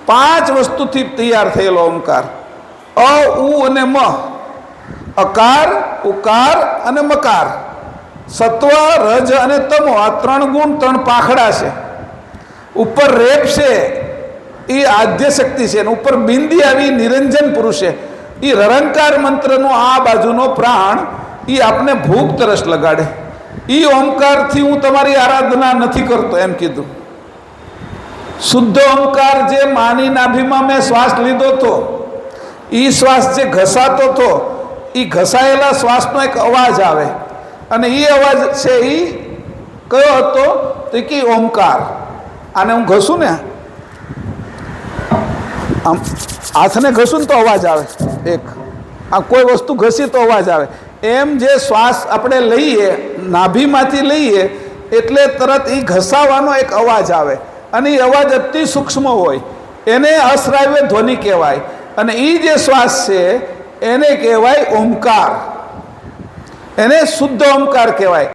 પાંચ વસ્તુથી તૈયાર થયેલો ઓમકાર. અ, ઉ અને મ, અકાર, ઉકાર અને મકાર. સત્વ, રજ અને તમો, આ ત્રણ ગુણ, ત્રણ પાંખડા છે. ઉપર રેપ છે એ આદ્ય શક્તિ છે, અને ઉપર બિંદી આવી નિરંજન પુરુષ છે. એ રરંકાર મંત્રનો આ બાજુનો પ્રાણ એ આપને ભૂખ તરસ લગાડે. એ ઓમકારથી હું તમારી આરાધના નથી કરતો એમ કીધું. શુદ્ધ ઓમકાર જે માની નાભીમાં મેં શ્વાસ લીધો હતો, એ શ્વાસ જે ઘસાતો હતો, એ ઘસાયેલા શ્વાસનો એક અવાજ આવે, અને એ અવાજ છે એ કયો હતો તો કે ઓમકાર. આને હું ઘસું ને, આમ હાથને ઘસું ને તો અવાજ આવે એક, આ કોઈ વસ્તુ ઘસી તો અવાજ આવે. એમ જે શ્વાસ આપણે લઈએ, નાભીમાંથી લઈએ એટલે તરત એ ઘસાવાનો એક અવાજ આવે, અને એ અવાજ અતિ સૂક્ષ્મ હોય, એને અશ્રાવ્ય ધ્વનિ કહેવાય. અને એ જે શ્વાસ છે એને કહેવાય ઓમકાર, એને શુદ્ધ ઓમકાર કહેવાય.